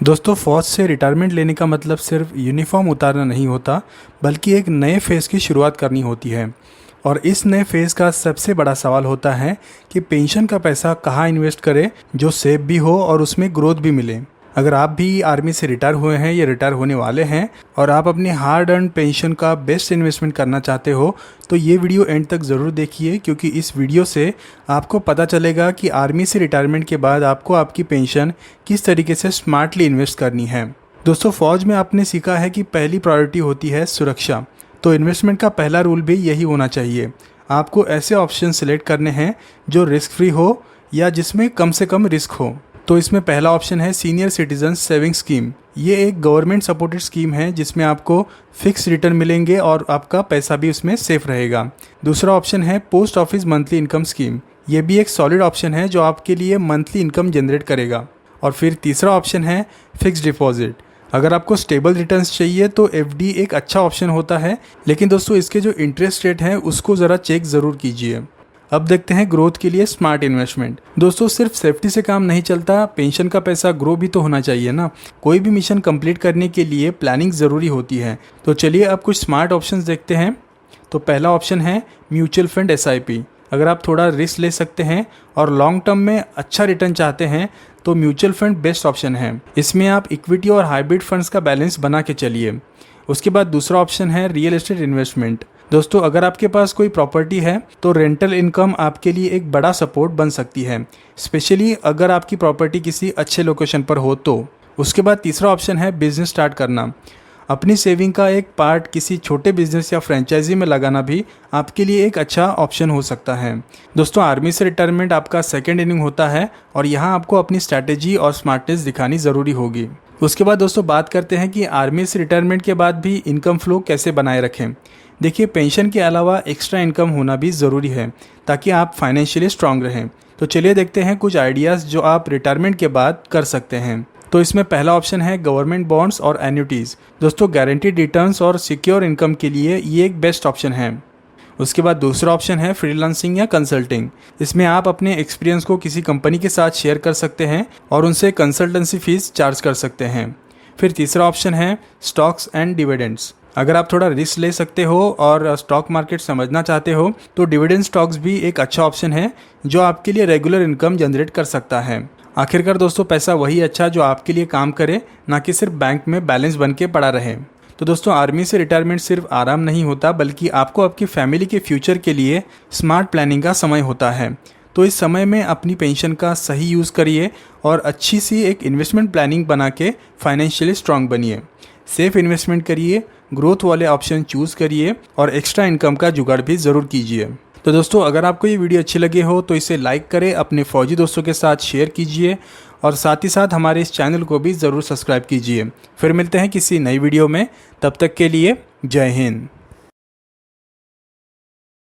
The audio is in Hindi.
दोस्तों, फौज से रिटायरमेंट लेने का मतलब सिर्फ यूनिफॉर्म उतारना नहीं होता, बल्कि एक नए फेज़ की शुरुआत करनी होती है। और इस नए फेज़ का सबसे बड़ा सवाल होता है कि पेंशन का पैसा कहाँ इन्वेस्ट करें जो सेफ भी हो और उसमें ग्रोथ भी मिले। अगर आप भी आर्मी से रिटायर हुए हैं या रिटायर होने वाले हैं और आप अपने हार्ड अर्न पेंशन का बेस्ट इन्वेस्टमेंट करना चाहते हो, तो ये वीडियो एंड तक ज़रूर देखिए, क्योंकि इस वीडियो से आपको पता चलेगा कि आर्मी से रिटायरमेंट के बाद आपको आपकी पेंशन किस तरीके से स्मार्टली इन्वेस्ट करनी है। दोस्तों, फ़ौज में आपने सीखा है कि पहली प्रायोरिटी होती है सुरक्षा, तो इन्वेस्टमेंट का पहला रूल भी यही होना चाहिए। आपको ऐसे ऑप्शन सेलेक्ट करने हैं जो रिस्क फ्री हो या जिसमें कम से कम रिस्क हो। तो इसमें पहला ऑप्शन है सीनियर सिटीजन सेविंग स्कीम। ये एक गवर्नमेंट सपोर्टेड स्कीम है जिसमें आपको फिक्स रिटर्न मिलेंगे और आपका पैसा भी उसमें सेफ रहेगा। दूसरा ऑप्शन है post office monthly income scheme. ये भी एक सॉलिड ऑप्शन है जो आपके लिए मंथली इनकम जनरेट करेगा। और फिर तीसरा ऑप्शन है फिक्स डिपॉजिट। अगर आपको स्टेबल रिटर्न्स चाहिए तो एफडी एक अच्छा ऑप्शन होता है, लेकिन दोस्तों इसके जो इंटरेस्ट रेट है उसको ज़रा चेक ज़रूर कीजिए। अब देखते हैं ग्रोथ के लिए स्मार्ट इन्वेस्टमेंट। दोस्तों, सिर्फ सेफ्टी से काम नहीं चलता, पेंशन का पैसा ग्रो भी तो होना चाहिए ना। कोई भी मिशन कंप्लीट करने के लिए प्लानिंग ज़रूरी होती है। तो चलिए अब कुछ स्मार्ट ऑप्शंस देखते हैं। तो पहला ऑप्शन है म्यूचुअल फंड एसआईपी। अगर आप थोड़ा रिस्क ले सकते हैं और लॉन्ग टर्म में अच्छा रिटर्न चाहते हैं तो म्यूचुअल फंड बेस्ट ऑप्शन है। इसमें आप इक्विटी और हाइब्रिड फंड्स का बैलेंस बना के चलिए। उसके बाद दूसरा ऑप्शन है रियल एस्टेट इन्वेस्टमेंट। दोस्तों, अगर आपके पास कोई प्रॉपर्टी है तो रेंटल इनकम आपके लिए एक बड़ा सपोर्ट बन सकती है, स्पेशली अगर आपकी प्रॉपर्टी किसी अच्छे लोकेशन पर हो तो। उसके बाद तीसरा ऑप्शन है बिजनेस स्टार्ट करना। अपनी सेविंग का एक पार्ट किसी छोटे बिजनेस या फ्रेंचाइजी में लगाना भी आपके लिए एक अच्छा ऑप्शन हो सकता है। दोस्तों, आर्मी से रिटायरमेंट आपका सेकेंड इनिंग होता है और यहाँ आपको अपनी स्ट्रैटेजी और स्मार्टनेस दिखानी ज़रूरी होगी। उसके बाद दोस्तों बात करते हैं कि आर्मी से रिटायरमेंट के बाद भी इनकम फ्लो कैसे बनाए रखें। देखिए, पेंशन के अलावा एक्स्ट्रा इनकम होना भी ज़रूरी है ताकि आप फाइनेंशियली स्ट्रांग रहें। तो चलिए देखते हैं कुछ आइडियाज़ जो आप रिटायरमेंट के बाद कर सकते हैं। तो इसमें पहला ऑप्शन है गवर्नमेंट बॉन्ड्स और एन्युटीज़। दोस्तों, गारंटीड रिटर्न्स और सिक्योर इनकम के लिए ये एक बेस्ट ऑप्शन है। उसके बाद दूसरा ऑप्शन है फ्रीलांसिंग या कंसल्टिंग। इसमें आप अपने एक्सपीरियंस को किसी कंपनी के साथ शेयर कर सकते हैं और उनसे कंसल्टेंसी फीस चार्ज कर सकते हैं। फिर तीसरा ऑप्शन है स्टॉक्स एंड डिविडेंड्स। अगर आप थोड़ा रिस्क ले सकते हो और स्टॉक मार्केट समझना चाहते हो तो डिविडेंड स्टॉक्स भी एक अच्छा ऑप्शन है जो आपके लिए रेगुलर इनकम जनरेट कर सकता है। आखिरकार दोस्तों, पैसा वही अच्छा जो आपके लिए काम करे, ना कि सिर्फ बैंक में बैलेंस बन के पड़ा रहे। तो दोस्तों, आर्मी से रिटायरमेंट सिर्फ आराम नहीं होता, बल्कि आपको आपकी फैमिली के फ्यूचर के लिए स्मार्ट प्लानिंग का समय होता है। तो इस समय में अपनी पेंशन का सही यूज़ करिए और अच्छी सी एक इन्वेस्टमेंट प्लानिंग बना के फाइनेंशियली स्ट्रांग बनिए। सेफ इन्वेस्टमेंट करिए, ग्रोथ वाले ऑप्शन चूज़ करिए और एक्स्ट्रा इनकम का जुगाड़ भी ज़रूर कीजिए। तो दोस्तों, अगर आपको ये वीडियो अच्छी लगी हो तो इसे लाइक करें, अपने फौजी दोस्तों के साथ शेयर कीजिए और साथ ही साथ हमारे इस चैनल को भी ज़रूर सब्सक्राइब कीजिए। फिर मिलते हैं किसी नई वीडियो में, तब तक के लिए जय हिंद।